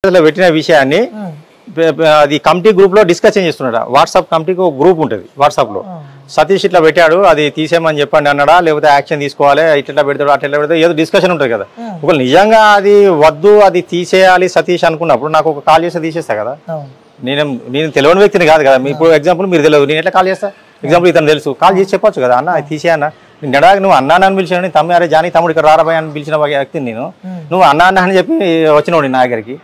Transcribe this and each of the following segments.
పెట్టిన విషయాన్ని అది కమిటీ గ్రూప్ లో డిస్కషన్ చేస్తున్నాడు. వాట్సాప్ కమిటీకి ఒక గ్రూప్ ఉంటుంది వాట్సాప్ లో. సతీష్ ఇట్లా పెట్టాడు, అది తీసేయమని చెప్పండి అన్నాడా, లేకపోతే యాక్షన్ తీసుకోవాలి, ఇట్లా పెడతాడు అట్లా పెడతాడు, ఏదో డిస్కషన్ ఉంటుంది కదా. ఒకవేళ నిజంగా అది వద్దు, అది తీసేయాలి సతీష్ అనుకున్నప్పుడు నాకు ఒక కాల్ చేస్తే తీసేస్తా కదా. నేను తెలియని వ్యక్తిని కాదు కదా. ఇప్పుడు ఎగ్జాంపుల్ మీరు తెలియదు, నేను ఎట్లా కాల్ చేస్తా? ఎగ్జాంపుల్ ఇతను తెలుసు, కాల్ చేసి చెప్పొచ్చు కదా, అన్న అది తీసేయన్నా. నెడాకి నువ్వు అన్నా అని పిలిచాను, తమ్మి అరే జానీ తమ్ముడు ఇక్కడ రారాబాయ్ అని పిలిచిన వ్యక్తిని నేను. నువ్వు అన్నా అన్న అని చెప్పి వచ్చినోడు నా దగ్గరికి.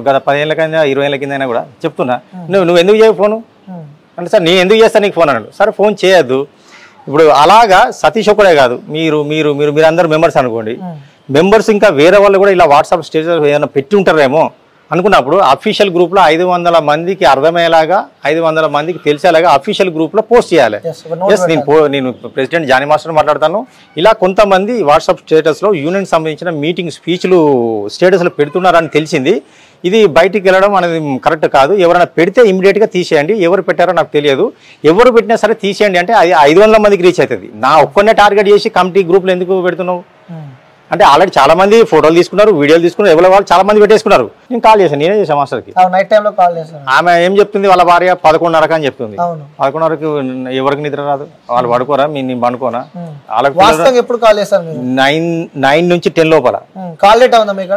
గత 10 ఏళ్ళ కింద 20 ఏళ్ళ కింద అయినా కూడా చెప్తున్నా, నువ్వు ఎందుకు చేయవు ఫోను అంటే, సార్ నేను ఎందుకు చేస్తాను నీకు ఫోన్ అన్నాడు. సరే ఫోన్ చేయొద్దు. ఇప్పుడు అలాగా సతీష్ ఒకడే కాదు, మీరందరూ మెంబర్స్ అనుకోండి, మెంబర్స్ ఇంకా వేరే వాళ్ళు కూడా ఇలా వాట్సాప్ స్టేటస్ ఏమైనా పెట్టి ఉంటారేమో అనుకున్నప్పుడు అఫీషియల్ గ్రూప్లో 500 మందికి అర్థమయ్యేలాగా, 500 మందికి తెలిసేలాగా అఫీషియల్ గ్రూప్లో పోస్ట్ చేయాలి. నేను ప్రెసిడెంట్ జానీ మాస్టర్ మాట్లాడతాను. ఇలా కొంతమంది వాట్సాప్ స్టేటస్లో యూనియన్ సంబంధించిన మీటింగ్ స్పీచ్లు స్టేటస్లో పెడుతున్నారని తెలిసింది. ఇది బయటికి వెళ్ళడం అనేది కరెక్ట్ కాదు. ఎవరైనా పెడితే ఇమీడియట్గా తీసేయండి. ఎవరు పెట్టారో నాకు తెలియదు. ఎవరు పెట్టినా సరే తీసేయండి. అంటే అది 500 మందికి రీచ్ అవుతుంది. నా ఒక్కనే టార్గెట్ చేసి కమిటీ గ్రూప్లో ఎందుకు పెడుతున్నావు అంటే, ఆల్రెడీ చాలా మంది ఫోటోలు తీసుకున్నారు, వీడియోలు తీసుకున్నారు, ఎవరి వాళ్ళు చాలా మంది పెట్టేసుకున్నారు. నేను కాల్ చేశాను, నేనే చేశాను మాస్టర్కి. నైట్ టైంలో కాల్ చేశాను. ఆమె ఏం చెప్తుంది, వాళ్ళ భార్య 11:30 అని చెప్తుంది. 11:30కి ఎవరికి నిద్ర రాదు, వాళ్ళు పడుకోరా, నేను పడుకోనా? వాళ్ళకి ఎప్పుడు కాల్ చేశారు? 9 నుంచి 10 లోపల. కాల్ లేట్ అవునా మీకు?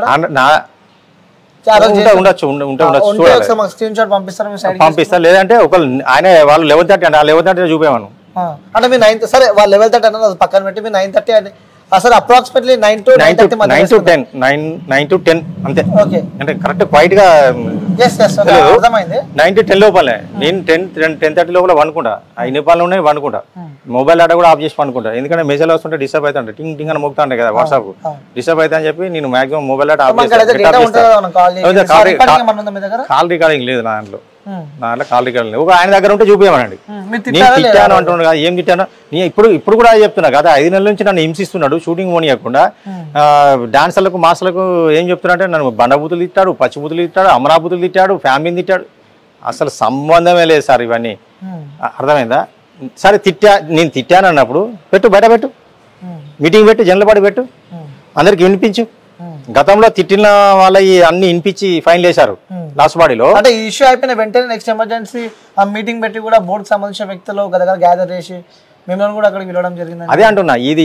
పంపిస్తా, లేదంటే ఒక ఆయన వాళ్ళు 11:30 అంటే 11:30 చూపేవాను. అంటే మీరు 9 సరే వాళ్ళు 11:30 అన్నారు, పక్కన పెట్టి మీరు 9:30 అని అసలు అప్రాక్సిమేట్లీ 9 to 10 అంతే. అంటే కరెక్ట్ క్వైట్ గా 9 to 10 లోపలే. నేను 10:30 లోపల పనుకుంటా. 5 నిమిషాలు ఉన్నాయి పనుకుంటా. మొబైల్ డేటా కూడా ఆఫ్ చేసి పనుకుంటా. ఎందుకంటే మెసేజ్ వస్తుంటే డిస్టర్బ్ అవుతుంటే టింగ్ టింగ్ అని మోగుతా ఉంటాయి కదా వాట్సాప్, డిస్టర్బ్ అవుతా అని చెప్పి నేను మాక్సిమం మొబైల్ డేటా ఆఫ్ చేస్తాను. కాల్ రికార్డింగ్ లేదు నా దాంట్లో. కాల్ రికార్డింగ్ లేదు. ఒక ఆయన దగ్గర ఉంటే చూపించమనండి. నేను తిట్టాను అంటున్నాను కదా, ఏం తిట్టాను? నేను ఇప్పుడు కూడా చెప్తున్నా కదా, 5 నెలల నుంచి నన్ను హింసిస్తున్నాడు షూటింగ్ పోనీయకుండా. డాన్సర్లకు మాస్టర్లకు ఏం చెప్తున్నా, నన్ను బండబూతులు తిట్టాడు, పచ్చిబూతులు తిట్టాడు, అమరాబూతులు తిట్టాడు, ఫ్యామిలీని తిట్టాడు. అసలు సంబంధమే లేదు సార్ ఇవన్నీ. అర్థమైందా? సరే నేను తిట్టాను అన్నప్పుడు పెట్టు, బయట పెట్టు, మీటింగ్ పెట్టు, జనలపాటి పెట్టు, అందరికి వినిపించు. గతంలో తిట్టిన వాళ్ళ అన్ని వినిపించి ఫైన్ వేశారు లాస్ట్ బాడీలో. అంటే ఈ ఇష్యూ అయిపోయిన వెంటనే నెక్స్ట్ ఎమర్జెన్సీ ఆ మీటింగ్ పెట్టి కూడా బోర్డుకి సంబంధించిన వ్యక్తులు గదగర గ్యాదర్ చేసి మిమ్మల్ని కూడా అక్కడికి వెళ్ళడం జరిగింది. అదే అంటున్నా, ఇది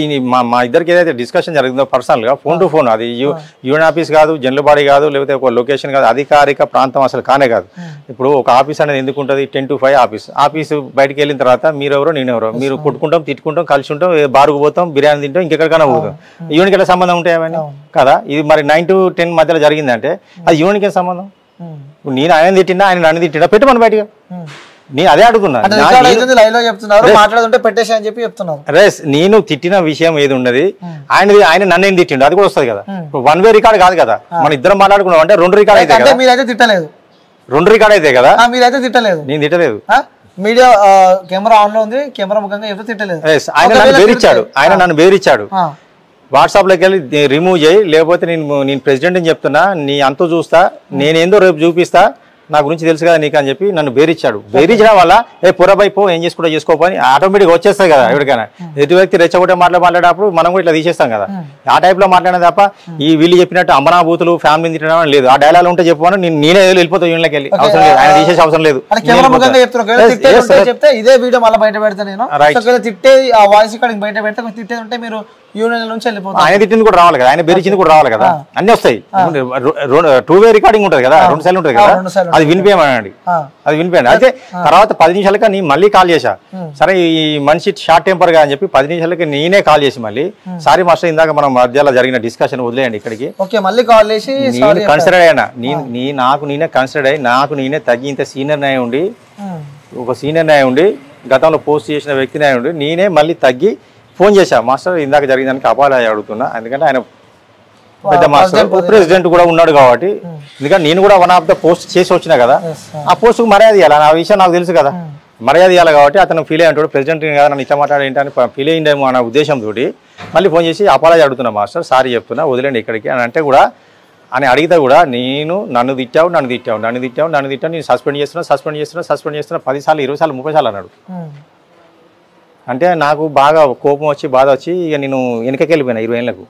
మా ఇద్దరికి ఏదైతే డిస్కషన్ జరిగిందో పర్సనల్ గా ఫోన్ టు ఫోన్, అది యూనియన్ ఆఫీస్ కాదు, జనరల్ బాడీ కాదు, లేకపోతే ఒక లొకేషన్ కాదు, అధికారిక ప్రాంతం అసలు కానే కాదు. ఇప్పుడు ఒక ఆఫీస్ అనేది ఎందుకు ఉంటుంది? 10 to 5 ఆఫీస్ బయటకు వెళ్ళిన తర్వాత మీరెవరో నేనెవరో, మీరు కొట్టుకుంటాం, తిట్టుకుంటాం, కలిసి ఉంటాం, బారుకు పోతాం, బిర్యానీ తింటాం, ఇంకెక్కడికైనా పోతాం. యూనియన్కి ఎలా సంబంధం ఉంటాయి అవన్నీ కదా? ఇది మరి 9 to 10 మధ్యలో జరిగిందంటే అది యూనియన్కి ఏం సంబంధం? నేను ఆయన తిట్టినా, ఆయన నన్ను తిట్టినా పెట్టు మన బయటగా. నేను అదే అడుగుతున్నా. నేను తిట్టిన విషయం ఏది ఉన్నది, ఆయన నన్ను ఏం తిట్టిండు అది కూడా వస్తుంది కదా. 1 way రికార్డ్ కాదు కదా, మన ఇద్దరం మాట్లాడుకున్నాం అంటే 2 రికార్డ్ అయితే కదా. మీరైతే తిట్టలేదు, 2 రికార్డ్ అయితే కదా. మీరైతే తిట్టలేదు, నేను తిట్టలేదు. మీడియా కెమెరా ఆన్ లో ఉంది, కెమెరా ముఖంగా ఎవరు తిట్టలేదు. ఆయన నన్ను బెదిరించాడు. వాట్సాప్ లోకి వెళ్ళి రిమూవ్ చేయి, లేకపోతే నేను ప్రెసిడెంట్ అని చెప్తున్నా, నీ అంతా చూస్తా, నేనేందో రేపు చూపిస్తా, నా గురించి తెలుసు కదా నీకు అని చెప్పి నన్ను బెదిరించాడు. బెదిరించడం వల్ల పురబై పో, ఏం చేసుకుంటా చేసుకోపని ఆటోమేటిక్గా వచ్చేస్తుంది కదా. ఎవరికైనా ఎదుటి వ్యక్తి రెచ్చగొట్టే మాట్లాడేటప్పుడు మనం కూడా ఇట్లా తీసేస్తాం కదా. ఆ టైప్ లో మాట్లాడే తప్ప ఈ వీళ్ళు చెప్పినట్టు అమరాబూతులు ఫ్యామిలీ తిట్టడం లేదు. ఆ డైలాగ్ ఉంటే చెప్పాను, నేనే వెళ్ళిపోతా యూనియన్లోకి వెళ్ళి, అవసరం లేదు, ఆయన తీసేసి అవసరం లేదు. ఇదే వీడియో మళ్ళీ బయట పెడతా నేను, తిట్టే ఆ వాయిస్ రికార్డింగ్ బయట పెడితే తిట్టేది ఉంటే మీరు యూనియన్ నుంచి వెళ్ళిపోతారు. ఆయన తిట్టింది కూడా రావాలి కదా, ఆయన బెదిరించింది కూడా రావాలి కదా, అన్ని వస్తాయి. 2 way రికార్డింగ్ ఉంటుంది కదా, 2 సార్లు ఉంటుంది కదా, అది వినిపించమనండి, అది వినిపించండి. అయితే తర్వాత 10 నిమిషాలకి నేను మళ్ళీ కాల్ చేశా. సరే ఈ మనిషి షార్ట్ టెంపర్ గా అని చెప్పి 10 నిమిషాలకి నేనే కాల్ చేసి మళ్ళీ, సారీ మాస్టర్ ఇందాక మనం మధ్యలో జరిగిన డిస్కషన్ వదిలేయండి, ఇక్కడికి మళ్ళీ కాల్ చేసి నేను కన్సిడర్ అయినా, నేనే కన్సిడర్ అయ్యి, నాకు నేనే తగ్గి ఇంత సీనియర్ న్యాయం ఉండి, ఒక సీనియర్ న్యాయం ఉండి, గతంలో పోస్ట్ చేసిన వ్యక్తి న్యాయం ఉండి, నేనే మళ్ళీ తగ్గి ఫోన్ చేశా. మాస్టర్ ఇందాక జరిగిందానికి అపాలజీ అడుగుతున్నా, ఎందుకంటే ఆయన పెద్ద మాస్టర్ ప్రెసిడెంట్ కూడా ఉన్నాడు కాబట్టి, ఎందుకంటే నేను కూడా 1 of the పోస్ట్ చేసి వచ్చినా కదా, ఆ పోస్ట్కు మర్యాద ఇవ్వాలి, ఆ విషయం నాకు తెలుసు కదా, మర్యాద ఇవ్వాలి కాబట్టి అతను ఫీల్ అయ్యి ఉంటాడు, ప్రెసిడెంట్ కదా నన్ను ఇట్లా మాట్లాడే ఏంటని ఫీల్ అయ్యిండేమో అన్న ఉద్దేశంతో మళ్ళీ ఫోన్ చేసి అపాలజీ అడుగుతున్నా, మాస్టర్ సారీ చెప్తున్నా, వదిలేండి ఇక్కడికి అని అంటే కూడా, అని అడిగితే కూడా నన్ను తిట్టావు, నేను సస్పెండ్ చేస్తున్నా 10 సార్లు 20 సార్లు 30 సార్లు అన్నాడు. అంటే నాకు బాగా కోపం వచ్చి బాధ వచ్చి ఇక నేను వెనకకి వెళ్ళిపోయినా 20 ఏళ్ళకు.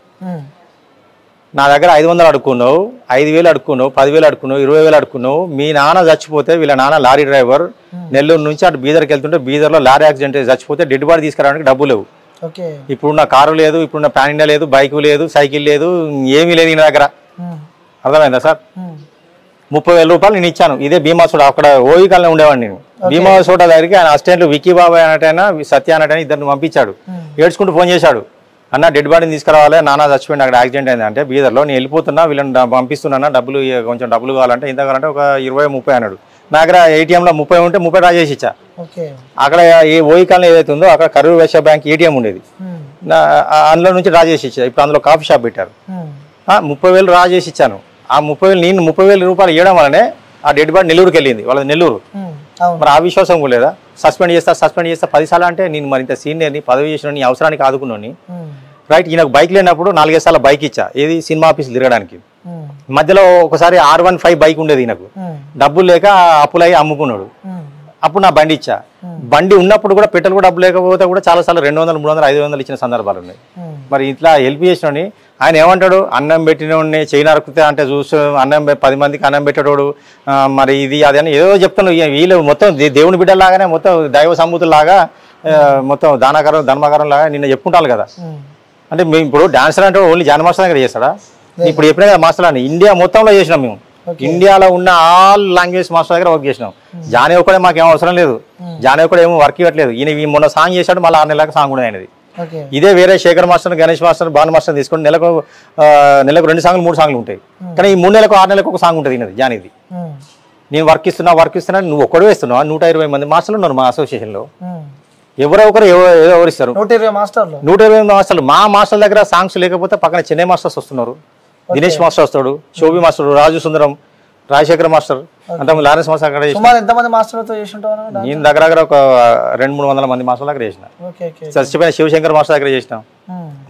నా దగ్గర 500 అడుక్కున్నావు, 5,000 అడుక్కున్నావు, 10,000 అడుక్కున్నావు, 20,000 అడుక్కున్నావు. మీ నాన్న చచ్చిపోతే వీళ్ళ నాన్న లారీ డ్రైవర్ నెల్లూరు నుంచి అటు బీదర్కి వెళ్తుంటే బీదర్లో లారీ యాక్సిడెంట్ చచ్చిపోతే డెడ్ బాడీ తీసుకురావడానికి డబ్బు లేవు. ఇప్పుడున్న కారు లేదు, ఇప్పుడున్న ప్యాన్ ఇండియా లేదు, బైక్ లేదు, సైకిల్ లేదు, ఏమీ లేదు ఈయన దగ్గర. అర్థమైందా సార్? 30,000 రూపాయలు నేను ఇచ్చాను. ఇదే భీమా సోడా అక్కడ ఓయి కాలనీ ఉండేవాడిని నేను. భీమా సోడా దగ్గరికి ఆయన అసిస్టెంట్లు విక్కీ బాబాయ్ అన్నట్టైనా సత్య అన్నట్టైనా ఇద్దరిని పంపించాడు. ఏడ్చుకుంటూ ఫోన్ చేశాడు, అన్న డెడ్ బాడీని తీసుకురావాలి, నాన్న చచ్చిపోయింది, అక్కడ యాక్సిడెంట్ అయింది అంటే బీదర్లో నేను వెళ్ళిపోతున్నా, వీళ్ళని పంపిస్తున్నా, డబ్బులు కొంచెం డబ్బులు కావాలంటే ఇంత కావాలంటే ఒక 20-30 అన్నాడు. నా దగ్గర ఏటీఎంలో 30 ఉంటే 30 డ్రా చేసి ఇచ్చా. అక్కడ ఏ ఓయి కాలనీ ఏదైతే ఉందో అక్కడ కరూర్ వైశ్య బ్యాంక్ ఏటీఎం ఉండేది, అందులో నుంచి డ్రా చేసి ఇచ్చా. ఇప్పుడు అందులో కాఫీ షాప్ పెట్టారు. 30,000 డ్రా చేసి ఇచ్చాను. ఆ 30,000 నేను 30,000 రూపాయలు ఇవ్వడం వల్లనే ఆ డెడ్ బాడీ నెల్లూరుకి వెళ్ళింది, వాళ్ళది నెల్లూరు. మరి ఆ విశ్వాసం కూడా లేదా? సస్పెండ్ చేస్తా 10 సార్లు అంటే నేను మరింత సీనియర్ని, పదవి చేసిన నీ అవసరానికి ఆదుకున్నాను. రైట్, ఈయనకు బైక్ లేనప్పుడు 4-5 సార్లు బైక్ ఇచ్చా, ఏది సినిమా ఆఫీస్ తిరగడానికి. మధ్యలో ఒకసారి R15 బైక్ ఉండేది ఈయనకు, డబ్బులు లేక అప్పులయ్యి అమ్ముకున్నాడు. అప్పుడు నా బండి ఇచ్చా. బండి ఉన్నప్పుడు కూడా పెట్రోల్ కూడా డబ్బు లేకపోతే కూడా చాలా సార్లు 200, 300, 500 ఇచ్చిన సందర్భాలు ఉన్నాయి. మరి ఇట్లా హెల్ప్ చేసినోని ఆయన ఏమంటాడు, అన్నం పెట్టినోడిని చేయి నరుకుతే అంటే చూసి అన్నం 10 మందికి అన్నం పెట్టేటోడు, మరి ఇది అది అని ఏదో చెప్తున్నాడు. వీళ్ళు మొత్తం దేవుని బిడ్డలాగానే మొత్తం దైవ సంబూతుల్లాగా మొత్తం ధర్మకారం లాగా నిన్న చెప్పుకుంటారు కదా. అంటే మేము ఇప్పుడు డాన్సర్ అంటే ఓన్లీ జాన్ మాస్టర్ దగ్గర చేస్తాడా? ఇప్పుడు ఎప్పుడైనా మాస్టర్ అని ఇండియా మొత్తంలో చేసినాం మేము. ఇండియాలో ఉన్న ఆల్ లాంగ్వేజ్ మాస్టర్ దగ్గర వర్క్ చేసినాం. జానీ ఒక్కడే మాకేం అవసరం లేదు, జానీ ఒక్కడే ఏమో వర్క్ ఇవ్వట్లేదు. ఈయన మొన్న సాంగ్ చేశాడు, మళ్ళీ 6 నెలలకు సాంగ్ కూడా అయినది. ఇదే వేరే Shekhar master, Ganesh master, Bhanu master తీసుకొని నెలకు 2 సాంగ్లు 3 సాంగ్లు ఉంటాయి. కానీ ఈ 3 నెలలకు 6 నెలలకు ఒక సాంగ్ ఉంటుంది ఈయనది జానీది. నేను వర్క్ ఇస్తున్నా నువ్వు ఒక్కడే వేస్తున్నావు. 120 మంది మాస్టర్లు ఉన్నారు మా అసోసియేషన్లో. ఎవరో ఒకరు ఎవరిస్తారు 120 మాస్టర్లు. మా మాస్టర్ దగ్గర సాంగ్స్ లేకపోతే పక్కన చెన్నై మాస్టర్స్ వస్తున్నారు. దినేష్ మాస్టర్ వస్తాడు, శోభి మాస్టర్, రాజు సుందరం, రాజశేఖర్ మాస్టర్, అంటే లారెన్స్ మాస్టర్ అక్కడ. నేను దగ్గర ఒక 200-300 మంది మాస్టర్ దగ్గర చేసిన. చచ్చిపోయిన శివశంకర్ మాస్టర్ దగ్గర చేసినాం,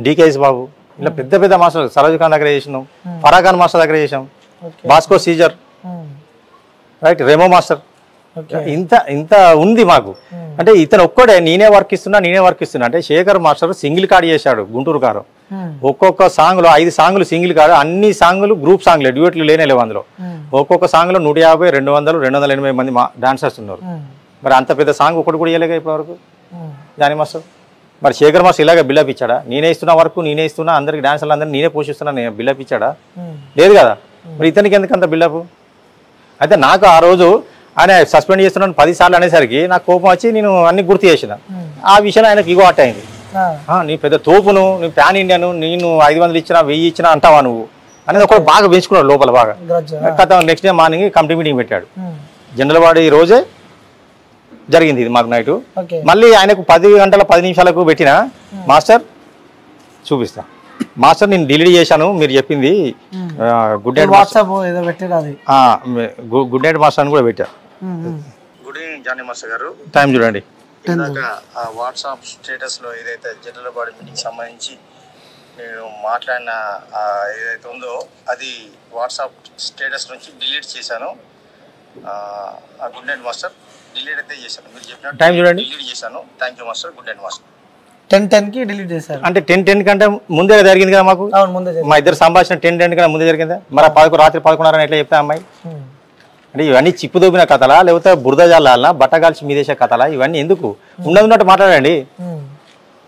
డికేఎస్ బాబు, ఇలా పెద్ద పెద్ద మాస్టర్, సరోజ్ ఖాన్ దగ్గర చేసినాం, ఫరాఖాన్ మాస్టర్ దగ్గర చేసాం, బాస్కో సీజర్, రైట్, రెమో మాస్టర్. ఇంత ఉంది మాకు. అంటే ఇతను ఒక్కడే నేనే వర్క్ ఇస్తున్నా అంటే శేఖర్ మాస్టర్ సింగిల్ కార్డ్ చేశాడు గుంటూరు కారు. ఒక్కొక్క సాంగ్ లో 5 సాంగ్లు సింగిల్ కార్డు, అన్ని సాంగ్లు గ్రూప్ సాంగ్లే, డ్యూయట్లు లేవు అందులో. ఒక్కొక్క సాంగ్ లో 150, 200, 280 మంది డాన్సర్స్ ఉన్నారు. మరి అంత పెద్ద సాంగ్ ఒకటి కూడా ఇవ్వలేక ఇప్పటి వరకు జానీ మాస్టర్. మరి శేఖర్ మాస్టర్ ఇలాగే బిల్డప్ ఇచ్చాడా? నేనే ఇస్తున్నా వర్క్, నేనే ఇస్తున్నా, అందరికి డాన్సర్లు అందరినీ నేనే పోషిస్తున్నా, నేను బిల్డప్ ఇచ్చాడా? లేదు కదా. మరి ఇతనికి ఎందుకు అంత బిల్డప్? అయితే నాకు ఆ రోజు ఆయన సస్పెండ్ చేస్తున్నాను 10 సార్లు అనేసరికి నాకు కోపం వచ్చి నేను అన్ని గుర్తు చేసిన. ఆ విషయం ఆయనకు ఇగో అట్ట అయింది. నీ పెద్ద తోపును, నీ ప్యాన్ ఇండియాను, నేను 500 ఇచ్చినా 1000 ఇచ్చినా అంటావా నువ్వు అనేది ఒకటి బాగా పెంచుకున్నాడు లోపల బాగా. కథ next day morning committee meeting పెట్టాడు. జనరల్ వాడి రోజే జరిగింది ఇది మాకు నైట్. మళ్ళీ ఆయనకు 10 గంటల 10 నిమిషాలకు పెట్టిన మాస్టర్ చూపిస్తా. మాస్టర్ నేను డిలీట్ చేశాను మీరు చెప్పింది, good night good night master అని కూడా పెట్టా. గుడ్ ఈవినింగ్ జానీ మాస్టర్ గారు, టైం చూడండి. వాట్సాప్ స్టేటస్ లో ఏదైతే జనరల్ బాడీ మీటింగ్ సంబంధించి నేను మాట్లాడిన ఏదైతే ఉందో అది వాట్సాప్ స్టేటస్ నుంచి డిలీట్ చేశాను. గుడ్ నైట్ మాస్టర్ డిలీట్ అయితే చేశాను, మీరు చెప్పిన టైం చూడండి, డిలీట్ చేశాను. Thank you master, good night master. 10:10 delete చేశారు. అంటే 10:10 కంటే ముందే జరిగింది కదా మాకు. మా ఇద్దరు సంభాషణ 10:10 కన్నా ముందే జరిగిందా? మరి రాత్రి 11:30 ఎట్లా చెప్తా అమ్మాయి? అంటే ఇవన్నీ చిప్పు దోపిన కథలా, లేకపోతే బురద జాలాలనా, బట్టగాల్చి మీదేసే కథలా? ఇవన్నీ ఎందుకు? ఉన్నట్టు మాట్లాడండి.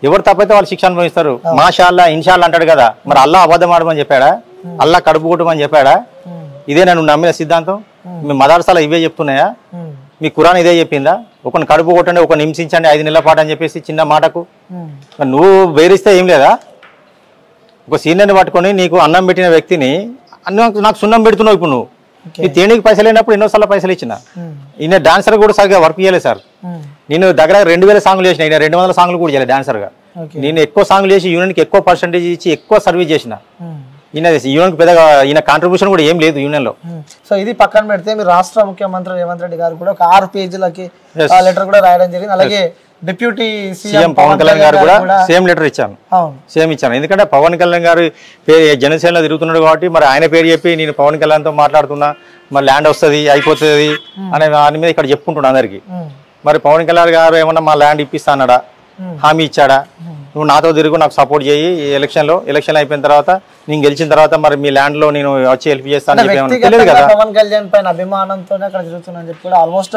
ఎవరు తప్పైతే వాళ్ళు శిక్ష అనుభవిస్తారు. మాషాల్లా ఇన్షాల్లా అంటాడు కదా, మరి అల్లా అబద్ధం ఆడమని చెప్పాడా? అల్లా కడుపు కొట్టమని చెప్పాడా? ఇదే నన్ను నమ్మిన సిద్ధాంతం? మీ మదర్సాలో ఇవే చెప్తున్నాయా? మీ ఖురాన్ ఇదే చెప్పిందా? ఒకరిని కడుపు కొట్టండి, ఒకరిని హింసించండి 5 నెలల పాటు అని చెప్పేసి చిన్న మాటకు నువ్వు బేరిస్తే ఏం లేదా? ఒక సీనియర్ని పట్టుకొని నీకు అన్నం పెట్టిన వ్యక్తిని నాకు సున్నం పెడుతున్నావు. ఇప్పుడు నువ్వు ఈ తేనీకి పైసలు లేనప్పుడు ఎన్నోసార్లు పైసలు ఇచ్చిన. ఈయన డాన్సర్ కూడా సరిగ్గా వర్క్ చేయలేదు సార్. నేను దగ్గర 2000 సాంగ్లు చేసిన, ఈయన 200 సాంగ్లు కూడా చేయలేదు డాన్సర్గా. నేను ఎక్కువ సాంగ్లు చేసి యూనియన్కి ఎక్కువ పర్సెంటేజ్ ఇచ్చి ఎక్కువ సర్వీస్ చేసిన. ఈయన యూనియన్కి పెద్దగా ఈయన కాంట్రిబ్యూషన్ కూడా ఏం లేదు యూనియన్ లో. సో ఇది పక్కన పెడితే మీరు రాష్ట్ర ముఖ్యమంత్రి రేవంత్ రెడ్డి గారు కూడా ఒక 6 పేజీలకి లెటర్ కూడా రాయడం జరిగింది. అలాగే డిప్యూటీ సీఎం పవన్ కళ్యాణ్ గారు కూడా సేమ్ లెటర్ ఇచ్చాను, సేమ్ ఇచ్చాను. ఎందుకంటే పవన్ కళ్యాణ్ గారు జనసేనలో తిరుగుతున్నాడు కాబట్టి మరి ఆయన పేరు చెప్పి నేను పవన్ కళ్యాణ్తో మాట్లాడుతున్నా, మరి ల్యాండ్ వస్తుంది అయిపోతుంది అనే దాని మీద ఇక్కడ చెప్పుకుంటున్నా అందరికి. మరి పవన్ కళ్యాణ్ గారు ఏమన్నా మా ల్యాండ్ ఇప్పిస్తా అన్నాడా? హామీ ఇచ్చాడా? నువ్వు నాతో తిరుగు, నాకు సపోర్ట్ చేయి ఈ ఎలక్షన్ అయిపోయిన తర్వాత నేను గెలిచిన తర్వాత మరి మీ ల్యాండ్ లో నేను వచ్చి హెల్ప్ చేస్తాను తెలియదు కదా. పవన్ కళ్యాణ్ పైన అభిమానంతోనే అక్కడ తిరుగుతున్నా చెప్పి కూడా ఆల్మోస్ట్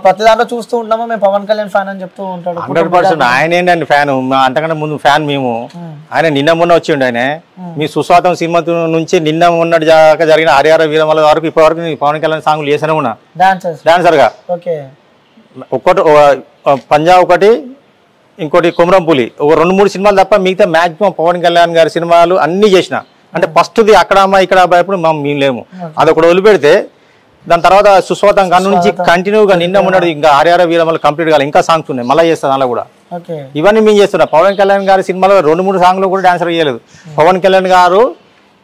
ప్రతి దాంట్లో చూస్తూ ఉంటాము, మేము పవన్ కళ్యాణ్ ఫ్యాన్ అని చెప్తూ ఉంటాడు. 100% ఆయన ఏంటండి ఫ్యాన్, అంతకంటే ముందు ఫ్యాన్ మేము. ఆయన నిన్న మొన్న వచ్చిండు. ఆయన మీ సుస్వాతం సినిమా నుంచి నిన్న మొన్నటి దాకా జరిగిన హరిహర వీరమల వరకు ఇప్పటి వరకు పవన్ కళ్యాణ్ సాంగ్లు చేసానే ఉన్నా డాన్సర్ గా. ఒక్కటి పంజాబ్ ఒకటి, ఇంకోటి కొమరంపులి, ఒక 2-3 సినిమాలు తప్ప మిగతా మాక్సిమం పవన్ కళ్యాణ్ గారి సినిమాలు అన్ని చేసిన. అంటే ఫస్ట్ది అక్కడ అమ్మ ఇక్కడ అబ్బాయి మేము లేము, అదొకటి వదిలిపెడితే దాని తర్వాత సుస్వాతం కన్ను నుంచి కంటిన్యూగా నిన్న ఉన్నాడు. ఇంకా హరిహర వీరమల కంప్లీట్ కావాలి, ఇంకా సాంగ్స్ ఉన్నాయి మళ్ళీ చేస్తాను అలా కూడా. ఇవన్నీ మేము చేస్తున్నాం. పవన్ కళ్యాణ్ గారి సినిమాలో 2-3 సాంగ్లు కూడా డాన్సర్ చేయలేదు. పవన్ కళ్యాణ్ గారు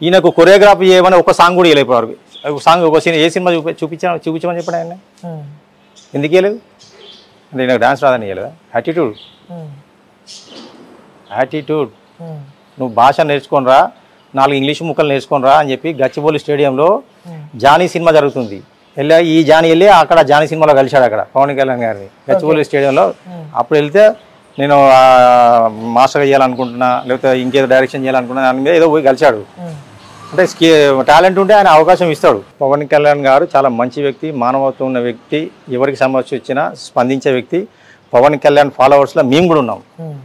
ఈయనకు కొరియోగ్రఫీ చేయమని ఒక సాంగ్ కూడా చేయలేదు ఇప్పటివరకు. ఒక సాంగ్ ఒక ఏ సినిమా చూపించమని చెప్పాడు ఆయన, ఎందుకు చేయలేదు అంటే నాకు డాన్స్ రాదని చేయలేదా? యాటిట్యూడ్ నువ్వు భాష నేర్చుకోనరా, 4 ఇంగ్లీష్ ముక్కలు నేర్చుకోనరా అని చెప్పి గచ్చిబౌలి స్టేడియంలో జానీ సినిమా జరుగుతుంది. ఈ జానీ వెళ్ళి అక్కడ జానీ సినిమాలో కలిశాడు అక్కడ పవన్ కళ్యాణ్ గారిని గచ్చిబౌలి స్టేడియంలో. అప్పుడు వెళ్తే నేను మాస్టర్గా చేయాలనుకుంటున్నా, లేకపోతే ఇంకేదో డైరెక్షన్ చేయాలనుకున్నా, దాని మీద ఏదో పోయి కలిశాడు. అంటే టాలెంట్ ఉంటే ఆయన అవకాశం ఇస్తాడు. పవన్ కళ్యాణ్ గారు చాలా మంచి వ్యక్తి, మానవత్వం ఉన్న వ్యక్తి, ఎవరికి సమస్య వచ్చినా స్పందించే వ్యక్తి. పవన్ కళ్యాణ్ ఫాలోవర్స్లో మేము కూడా ఉన్నాం.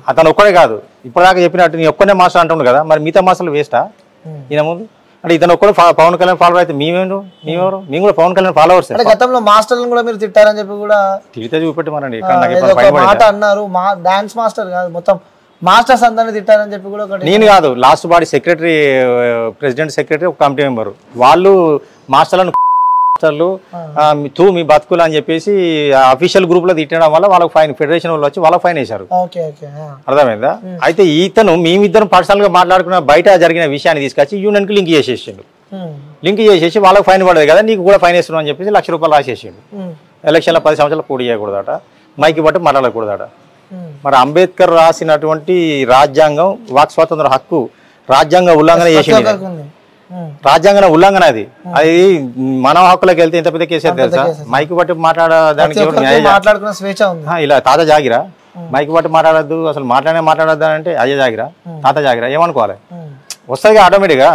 అతను ఒక్కడే కాదు, ఇప్పటిదాకా చెప్పినట్టు నీ ఒక్కనే మాస్టర్ అంటుండు కదా, మరి మిగతా మాస్టర్లు వేస్టా ఈయన ముందు? అంటే ఇతను ఒక్కడే పవన్ కళ్యాణ్ ఫాలోవర్ అయితే మేమేండు, మేము కూడా పవన్ కళ్యాణ్ ఫాలోవర్స్. గతంలో మాస్టర్లను కూడా మీరు తిట్టారని చెప్పి కూడా తిడితే చూపెట్టమనండి. మాట అన్నారు, డాన్స్ మాస్టర్ కాదు మొత్తం మాస్టర్స్ అందరినీ తిట్టారని చెప్పి కూడా. నేను కాదు, last body secretary, president secretary, ఒక కమిటీ మెంబరు, వాళ్ళు మాస్టర్లను మీ బతుకులు అని చెప్పేసి అఫీషియల్ గ్రూప్ లో తిట్టడం వల్ల వాళ్ళకి ఫైన్, ఫెడరేషన్ వాళ్ళు వచ్చి వాళ్ళకి ఫైన్ వేశారు. అర్థమైందా? అయితే ఇతను మేమిద్దరం పర్సనల్ గా మాట్లాడుకున్న బయట జరిగిన విషయాన్ని తీసుకొచ్చి యూనియన్ కి లింక్ చేసేసిండు. లింక్ చేసేసి వాళ్ళకి ఫైన్ పడదు కదా, నీకు కూడా ఫైన్ వేస్తున్నావు అని చెప్పేసి ₹1,00,000 రాసేసిండు. ఎలక్షన్లో 10 సంవత్సరాలు పోటీ చేయకూడదట, మైకి బట్టి మాట్లాడకూడదట. మరి అంబేద్కర్ రాసినటువంటి రాజ్యాంగం, వాక్ స్వాతంత్ర హక్కు రాజ్యాంగ ఉల్లంఘన చేసింది. రాజ్యాంగ ఉల్లంఘన అది మానవ హక్కులకు వెళ్తే ఎంత పెద్ద కేసు తెలుసా? మైకి బట్టి మాట్లాడడానికి ఇలా తాత జాగిరా, మైకి బట్టి మాట్లాడద్దు, అసలు మాట్లాడద్దు అంటే అయ్యే జాగిరా, తాత జాగిరా ఏమనుకోవాలి? వస్తుంది ఆటోమేటిక్ గా.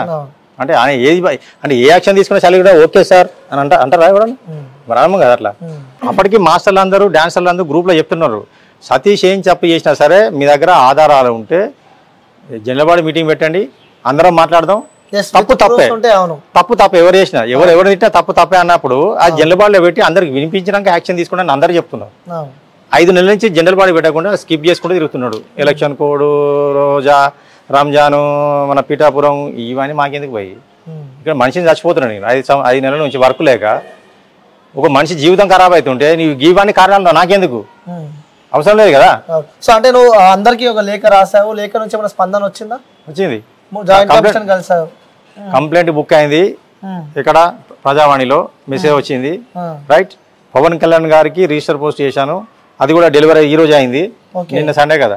అంటే ఆయన ఏది అంటే ఏ యాక్షన్ తీసుకున్నా చలి కూడా ఓకే సార్ అని అంటారా ఎవరన్నా? మరి అనము కదా అట్లా. అప్పటికి మాస్టర్లు అందరూ, డాన్సర్లు అందరూ గ్రూప్ లో చెప్తున్నారు, సతీష్ ఏం చెప్పు చేసినా సరే మీ దగ్గర ఆధారాలు ఉంటే జనరల్ బాడీ మీటింగ్ పెట్టండి, అందరం మాట్లాడదాం. తప్పు తప్పే ఎవరు చేసినా, ఎవరు తిట్టినా తప్పే అన్నప్పుడు ఆ జనరల్ బాడీలో పెట్టి అందరికి వినిపించడానికి యాక్షన్ తీసుకుంటే అందరూ చెప్తున్నారు. 5 నెలల నుంచి జనరల్ బాడీ పెట్టకుండా స్కిప్ చేసుకుంటూ తిరుగుతున్నాడు. ఎలక్షన్ కోడ్, రోజా, రంజాను, మన పీఠాపురం, ఇవన్నీ మాకెందుకు పోయి ఇక్కడ మనిషిని చచ్చిపోతున్నాడు. నేను 5 నెలల నుంచి వర్క్ లేక ఒక మనిషి జీవితం ఖరాబ్ అవుతుంటే నీవు ఇవన్నీ కారణాలు నాకెందుకు? అవసరం లేదు కదా. సో అంటే నువ్వు అందరికి ఒక లేఖ రాసావు, లేఖ నుంచి ఏమైనా స్పందన వచ్చిందా? వచ్చింది. కలిసావు, కంప్లైంట్ బుక్ అయింది, ఇక్కడ ప్రజావాణిలో మెసేజ్ వచ్చింది. రైట్, పవన్ కళ్యాణ్ గారికి రిజిస్టర్ పోస్ట్ చేశాను, అది కూడా డెలివరీ ఈ రోజు అయింది. నిన్న సండే కదా,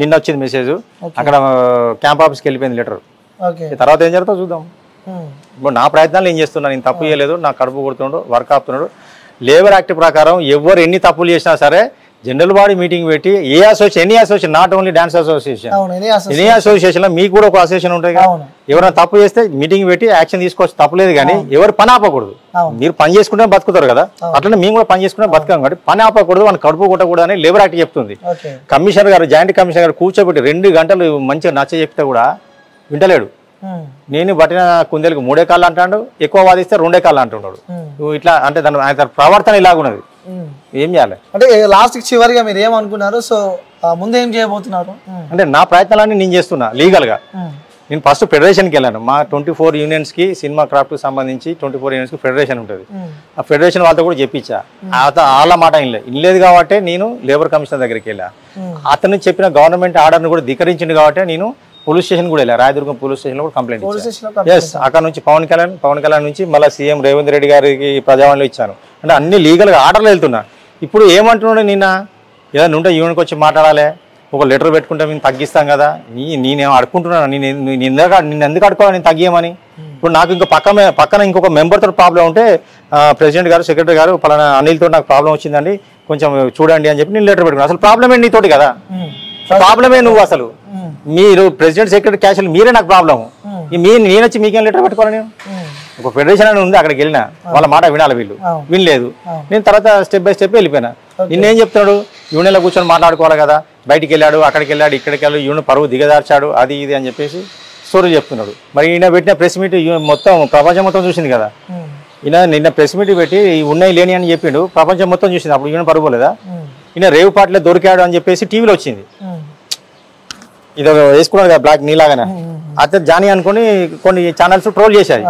నిన్న వచ్చింది మెసేజ్. అక్కడ క్యాంప్ ఆఫీస్కి వెళ్ళిపోయింది లెటర్. తర్వాత ఏం జరుగుతుందో చూద్దాం. ఇప్పుడు నా ప్రయత్నాలు ఏం చేస్తున్నా, నేను తప్పు చేయలేదు, నాకు కడుపు కొడుతున్నాడు, వర్క్ ఆపుతున్నాడు. లేబర్ యాక్ట్ ప్రకారం ఎవరు ఎన్ని తప్పులు చేసినా సరే జనరల్ బాడీ మీటింగ్ పెట్టి any association, not only dance association, any association లో మీకు కూడా ఒక అసోసియేషన్ ఉంటుంది కదా, ఎవరైనా తప్పు చేస్తే మీటింగ్ పెట్టి యాక్షన్ తీసుకోవచ్చు, తప్పులేదు. కానీ ఎవరు పని ఆపకూడదు. మీరు పని చేసుకుంటే బతుకుతారు కదా, అట్లనే మేము కూడా పని చేసుకుంటే బతకాం కాబట్టి పని ఆపకూడదు, మన కడుపు కొట్టకూడదు అని లేబర్ యాక్ట్ చెప్తుంది. కమిషనర్ గారు, జాయింట్ కమిషనర్ గారు కూర్చోబెట్టి 2 గంటలు మంచిగా నచ్చ చెప్తే కూడా వింటలేడు. నేను పట్టిన కుందేలకు 3 కాళ్ళు అంటాడు, ఎక్కువ వాదిస్తే 2 కాళ్ళు అంటున్నాడు. ఇట్లా అంటే ఆయన ప్రవర్తన ఇలాగున్నది. ఏం చేయాలి అంటే లాస్ట్ చివరిగా మీరు ఏమనుకున్నారు? సో ముందు ఏం చేయబోతున్నారు? అంటే నా ప్రయత్నాలన్నీ నేను చేస్తున్నా లీగల్ గా. నేను ఫస్ట్ ఫెడరేషన్కి వెళ్ళాను. మా 24 యూనియన్స్ కి, సినిమా క్రాఫ్ట్ కి సంబంధించి 24 యూనియన్స్ కి ఫెడరేషన్ ఉంటుంది. ఆ ఫెడరేషన్ వాళ్ళతో కూడా చెప్పించా. వాళ్ళ మాట ఇనలేదు కాబట్టి నేను లేబర్ కమిషనర్ దగ్గరికి వెళ్ళా. అతను చెప్పిన గవర్నమెంట్ ఆర్డర్ని కూడా ధిక్కరించింది కాబట్టి నేను పోలీస్ స్టేషన్ కూడా వెళ్ళా. రాయదుర్గం పోలీస్ స్టేషన్ లో కూడా కంప్లైంట్ ఇచ్చాను. ఎస్, అక్కడ నుంచి పవన్ కళ్యాణ్ నుంచి మళ్ళీ సీఎం రేవంత్ రెడ్డి గారికి ప్రజావాణిలో ఇచ్చాను. అంటే అన్ని లీగల్ గా ఆర్డర్లు వెళ్తున్నా. ఇప్పుడు ఏమంటున్నాడు, నిన్న ఏదైనా ఉంటే యూనియన్కి వచ్చి మాట్లాడాలి, ఒక లెటర్ పెట్టుకుంటే మేము తగ్గిస్తాం కదా. నేనేమో అడుకుంటున్నాను, నిన్ను ఎందుకు అడుకోవాలి నేను తగ్గియమని? ఇప్పుడు నాకు ఇంకా పక్కన ఇంకొక మెంబర్తో ప్రాబ్లం ఉంటే ప్రెసిడెంట్ గారు, సెక్రటరీ గారు, పలానా అనిల్తో నాకు ప్రాబ్లం వచ్చిందండి, కొంచెం చూడండి అని చెప్పి నేను లెటర్ పెట్టుకున్నాను. అసలు ప్రాబ్లం ఏంటి నీతోటి కదా, ప్రాబ్లమే నువ్వు అసలు మీరు ప్రెసిడెంట్ సెక్రటరీ క్యాషువల్ మీరే నాకు ప్రాబ్లం నేను వచ్చి మీకేం లెటర్ పెట్టుకోవాలి నేను ఒక ఫెడరేషన్ అని ఉంది అక్కడికి వెళ్ళినా వాళ్ళ మాట వినాలి వీళ్ళు వినలేదు నేను తర్వాత స్టెప్ బై స్టెప్ వెళ్ళిపోయినా నిన్నేం చెప్తున్నాడు యూనియన్లో కూర్చొని మాట్లాడుకోవాలి కదా బయటికి వెళ్ళాడు అక్కడికి వెళ్ళాడు ఇక్కడికి వెళ్ళాడు యూనియన్ పరువు దిగదార్చాడు అది ఇది అని చెప్పేసి స్టోరీ చెప్తున్నాడు మరి ఈయన పెట్టిన ప్రెస్ మీట్ మొత్తం ప్రపంచం మొత్తం చూసింది కదా ఈయన నిన్న ప్రెస్ మీట్ పెట్టి ఉన్నాయి లేని అని చెప్పిండు ప్రపంచం మొత్తం చూసింది అప్పుడు యూనియన్ పరువులేదా ఈయన రేవు పాటలో దొరికాడు అని చెప్పేసి టీవీలో వచ్చింది ఇది వేసుకున్నాడు కదా బ్లాక్ నీలాగానే అతను జానీ అనుకుని కొన్ని ఛానల్స్ ట్రోల్ చేశాయి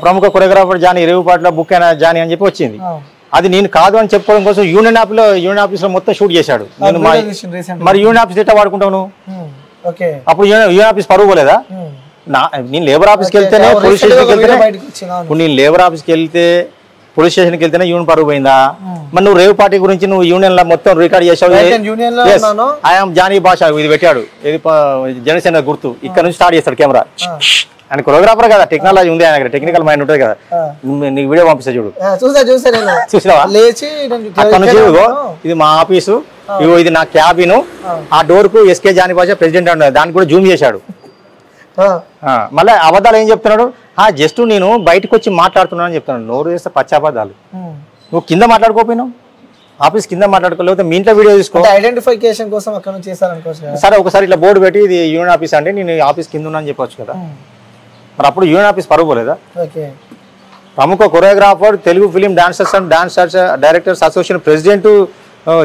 ప్రముఖ కొరియోగ్రాఫర్ జానీ రేవు పాటలో బుక్ అయిన జానీ అని చెప్పి వచ్చింది అది నేను కాదు అని చెప్పుకోవడం కోసం యూనియన్ ఆఫీస్ లో మొత్తం షూట్ చేశాడు నేను మరి యూనియన్ ఆఫీస్ ఎట్లా వాడుకుంటావు నువ్వు అప్పుడు యూనియన్ ఆఫీస్ పరువు పోలేదా నేను లేబర్ ఆఫీస్కి వెళ్తేనే పోలీస్ స్టేషన్కి వెళ్తేనే ఇప్పుడు నేను లేబర్ ఆఫీస్కి వెళ్తే పోలీస్ స్టేషన్కి వెళ్తేనే యూనియన్ పరువు పోయిందా మరి నువ్వు రేవు పార్టీ గురించి నువ్వు యూనియన్ లో మొత్తం రికార్డ్ చేసావు ఐఎమ్ జానీ భాష ఇది పెట్టాడు ఇది జనసేన గుర్తు ఇక్కడ నుంచి స్టార్ట్ చేస్తాడు కెమెరా ఆయన కొరియోగ్రాఫర్ కదా టెక్నాలజీ ఉంది ఆయన టెక్నికల్ మైండ్ ఉంటుంది కదా నీకు వీడియో పంపిస్తా చూడు చూసినావా అక్కడ నుంచి ఇది మా ఆఫీసు ఇగో ఇది నా క్యాబిన్ ఆ డోర్ కు ఎస్కే జానీ భాష ప్రెసిడెంట్ అన్నాడు దానికి కూడా జూమ్ చేశాడు మళ్ళీ అబద్ధాలు ఏం చెప్తున్నాడు జస్ట్ నేను బయటకు వచ్చి మాట్లాడుతున్నాను అని చెప్తున్నాను నోరు చేస్తే పచ్చాబద్ధాలు నువ్వు కింద మాట్లాడుకోపోయినావు ఆఫీస్ కింద మాట్లాడుకోలేకపోతే మీ ఇంట్లో వీడియో తీసుకో ఐడెంటిఫికేషన్ కోసం అక్కడ నుంచి చేశారనుకోవచ్చు సరే ఒకసారి ఇట్లా బోర్డు పెట్టి ఇది యూనియన్ ఆఫీస్ అంటే నేను ఆఫీస్ కింద ఉన్నా అని చెప్పొచ్చు కదా మరి అప్పుడు యూనియన్ ఆఫీస్ పరువు పోలేదా ప్రముఖ choreographer Telugu film dancers and dance directors association president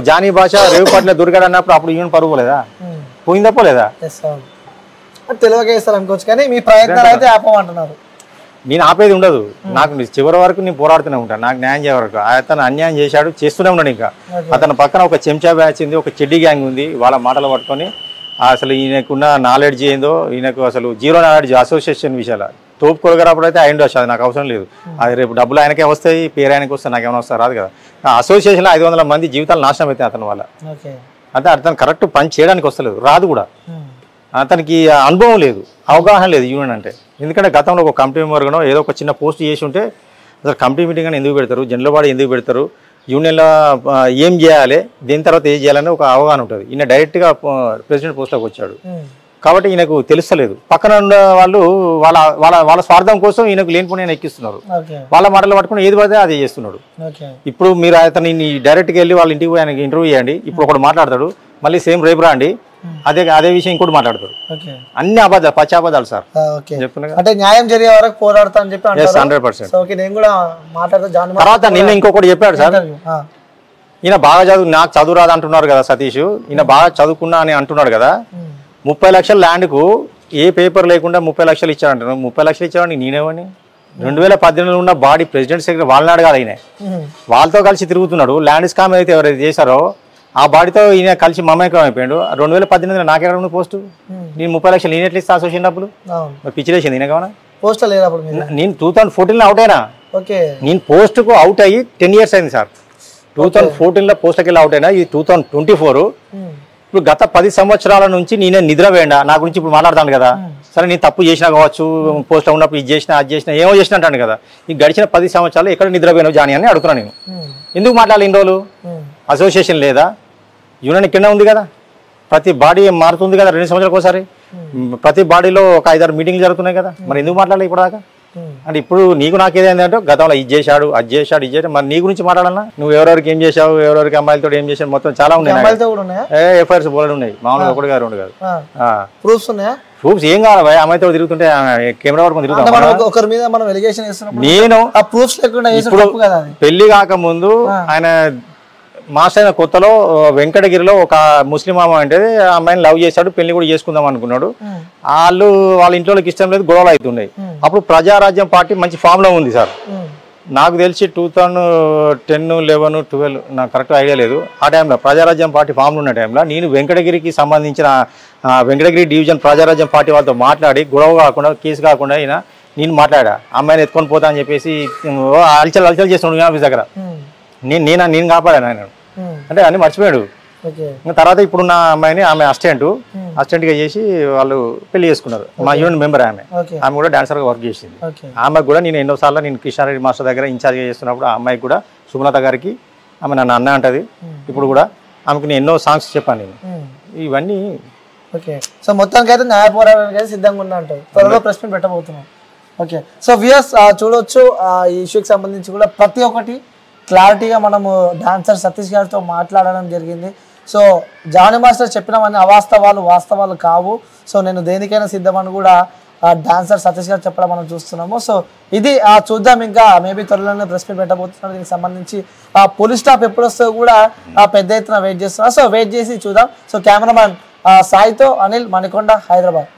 Jani Basha రేవు పాటలో దొరికాడు అన్నప్పుడు అప్పుడు యూనియన్ పరువు పోలేదా పోయిందా పోలేదా తెలియక చేస్తారు అనుకోవచ్చు కానీ మీ ప్రయత్నాలు అయితే ఆపమంటున్నారు నేను ఆపేది ఉండదు నాకు చివరి వరకు నేను పోరాడుతూనే ఉంటాను నాకు న్యాయం చేయ వరకు అతను అన్యాయం చేశాడు చేస్తూనే ఉన్నాడు ఇంకా అతని పక్కన ఒక చెంచా బ్యాచ్ ఉంది ఒక చెడ్డీ గ్యాంగ్ ఉంది వాళ్ళ మాటలు పట్టుకొని అసలు ఈయనకున్న నాలెడ్జ్ ఏందో ఈయనకు అసలు జీరో నాలెడ్జ్ అసోసియేషన్ విషయాలు తోపు కొరగరాప్పుడు అయితే అయ్యిండొచ్చు అది నాకు అవసరం లేదు అది రేపు డబ్బులు ఆయనకే వస్తాయి పేరు ఆయనకి వస్తాయి నాకేమైనా వస్తాయి రాదు కదా అసోసియేషన్లో 500 మంది జీవితాలు నాశనం అవుతాయి అతని వల్ల అంటే అతను కరెక్ట్ పని చేయడానికి వస్తలేదు రాదు కూడా అతనికి అనుభవం లేదు అవగాహన లేదు యూనియన్ అంటే ఎందుకంటే గతంలో ఒక కమిటీ మెంబర్గానో ఏదో ఒక చిన్న పోస్ట్ చేసి ఉంటే అసలు కమిటీ మీటింగ్ అని ఎందుకు పెడతారు జనరల్ బాడీ ఎందుకు పెడతారు యూనియన్లో ఏం చేయాలి దీని తర్వాత ఏం చేయాలని ఒక అవగాహన ఉంటుంది ఈయన డైరెక్ట్గా ప్రెసిడెంట్ పోస్ట్లోకి వచ్చాడు కాబట్టి ఈయనకు తెలుస్తలేదు పక్కన ఉన్న వాళ్ళు వాళ్ళ వాళ్ళ వాళ్ళ స్వార్థం కోసం ఈయనకు లేనిపోయిన ఆయన ఎక్కిస్తున్నారు వాళ్ళ మాటలు పట్టుకుని ఏది పడితే అదే చేస్తున్నాడు ఇప్పుడు మీరు అతన్ని డైరెక్ట్గా వెళ్ళి వాళ్ళ ఇంటికి పోయి ఆయనకి ఇంటర్వ్యూ చేయండి ఇప్పుడు ఒకటి మాట్లాడతాడు మళ్ళీ సేమ్ రేపు రండి అదే విషయం ఇంకోటి మాట్లాడతారు అన్ని అబద్ధాలు పచ్చాబద్ధాలు సార్ అంటే న్యాయం జరిగే వరకు పోరాడతా అని చెప్పి 100%. నేను కూడా మాట్లాడతా తర్వాత నిన్న ఇంకొకటి చెప్పాడు సార్ ఈయన బాగా నాకు చదువు రాదు అంటున్నారు కదా సతీష్ ఈయన బాగా చదువుకున్నా అని అంటున్నాడు కదా 30 లక్షల ల్యాండ్కు ఏ పేపర్ లేకుండా 30 లక్షలు ఇచ్చాడంటారు 30 లక్షలు ఇచ్చాడని నేనేమని 2018లో ఉన్న బాడీ ప్రెసిడెంట్ సెక్రటరీ వాళ్ళని అడగాలి ఈయన వాళ్ళతో కలిసి తిరుగుతున్నాడు ల్యాండ్ స్కామ్ అయితే ఎవరైతే చేశారో ఆ బాడీతో ఈయన కలిసి మమేకం అయిపోయాడు 2018లో నాకెక్కడ ఉంది పోస్టు నేను 30 లక్షలు నేను ఎట్లా ఇస్తా అసోసియేషన్ డబ్బులు పిచ్చిలేసింది ఈయన కావునా పోస్ట్ నేను 2014లో అవుట్ అయినా నేను పోస్టుకు అవుట్ అయ్యి 10 years అయింది సార్ 2014లో పోస్ట్కి వెళ్ళి అవుట్ అయినా ఇది 2024 ఇప్పుడు గత 10 సంవత్సరాల నుంచి నేనే నిద్ర వేయండా నా గురించి ఇప్పుడు మాట్లాడతాను కదా సరే నేను తప్పు చేసినా కావచ్చు పోస్ట్ ఉన్నప్పుడు ఇది చేసినా అది చేసినా ఏమో చేసినా అంటాను కదా ఈ గడిచిన 10 సంవత్సరాలు ఎక్కడ నిద్ర పోయినావు జానీ అని అడుగుతున్నాను నేను ఎందుకు మాట్లాడాలి ఇన్ని రోజులు అసోసియేషన్ లేదా యూనియన్ ఇక్కడనే ఉంది కదా ప్రతి బాడీ మారుతుంది కదా 2 సంవత్సరాలకు ఒకసారి ప్రతి బాడీలో ఒక 5-6 మీటింగ్లు జరుగుతున్నాయి కదా మరి ఎందుకు మాట్లాడాలి ఇప్పుడు దాకా అంటే ఇప్పుడు నీకు నాకు ఏదైందంటే గతంలో ఇది చేశాడు అది చేశాడు ఇది చేశాడు మరి నీ గురించి మాట్లాడాలన్నా నువ్వు ఎవరెవరికి ఏం చేశావు ఎవరెవరికి అమ్మాయిలతో ఏం చేశావు మొత్తం చాలా ఉన్నాయి ఎఫ్ఐఆర్స్ బోర్డు ఉన్నాయి మామూలుగా ఒకటి గారు 2 కాదు ప్రూఫ్స్ ఏం కావాలి అమ్మాయితో తిరుగుతుంటే కెమెరా పట్టుకొని తిరుగుతాం నేను ఇప్పుడు పెళ్లి కాకముందు ఆయన మాస్టర్ అయిన కొత్తలో వెంకటగిరిలో ఒక ముస్లిం అమ్మాయి అంటే ఆ అమ్మాయిని లవ్ చేశాడు పెళ్లి కూడా చేసుకుందాం అనుకున్నాడు వాళ్ళ ఇంట్లోకి ఇష్టం లేదు గొడవలు అవుతున్నాయి అప్పుడు ప్రజారాజ్యం పార్టీ మంచి ఫామ్ లో ఉంది సార్ నాకు తెలిసి 2010, 11, 12 నాకు కరెక్ట్ ఐడియా లేదు ఆ టైంలో ప్రజారాజ్యం పార్టీ ఫామ్లో ఉన్న టైంలో నేను వెంకటగిరికి సంబంధించిన వెంకటగిరి డివిజన్ ప్రజారాజ్యం పార్టీ వాళ్ళతో మాట్లాడి గొడవ కాకుండా కేసు కాకుండా అయినా నేను మాట్లాడా అమ్మాయిని ఎత్తుకొని పోతా అని చెప్పేసి అలచలు చేస్తున్నాడు ఆఫీస్ దగ్గర నేను కాపాడాను ఆయన అంటే అన్ని మర్చిపోయాడు తర్వాత ఇప్పుడున్న అమ్మాయిని ఆమె అసిస్టెంట్గా చేసి వాళ్ళు పెళ్లి చేసుకున్నారు మా యూనియన్ మెంబర్ ఆమె కూడా డాన్సర్గా వర్క్ చేసింది ఆమెకు కూడా నేను ఎన్నోసార్లు నేను కృష్ణారెడ్డి మాస్టర్ దగ్గర ఇన్ఛార్జ్గా చేస్తున్నప్పుడు ఆ అమ్మాయికి కూడా సుమలత గారికి ఆమె నన్ను అన్న అంటది ఇప్పుడు కూడా ఆమెకు నేను ఎన్నో సాంగ్స్ చెప్పాను నేను ఇవన్నీ ఓకే సో మొత్తానికి అయితే న్యాయ పోరాటానికి అయితే సిద్ధంగా ఉన్నా అంటారు త్వరలో ప్రెస్ మీట్ పెట్టబోతున్నాం ఓకే సో వ్యూయర్స్ చూడొచ్చు ఈ ఇష్యూకి సంబంధించి కూడా ప్రతి ఒక్కటి క్లారిటీగా మనము డాన్సర్ సతీష్ గారితో మాట్లాడడం జరిగింది సో జానీ మాస్టర్ చెప్పినవన్నీ అవాస్తవాలు వాస్తవాలు కావు సో నేను దేనికైనా సిద్ధమని కూడా డాన్సర్ సతీష్ గారు చెప్పడం మనం చూస్తున్నాము సో ఇది చూద్దాం ఇంకా మేబీ త్వరలోనే ప్రెస్ మీట్ పెట్టబోతున్నారు దీనికి సంబంధించి పోలీస్ స్టాఫ్ ఎప్పుడు వస్తుందో కూడా పెద్ద ఎత్తున వెయిట్ చేస్తున్నారు సో వెయిట్ చేసి చూద్దాం సో కెమెరామ్యాన్ సాయితో అనిల్ మణికొండ హైదరాబాద్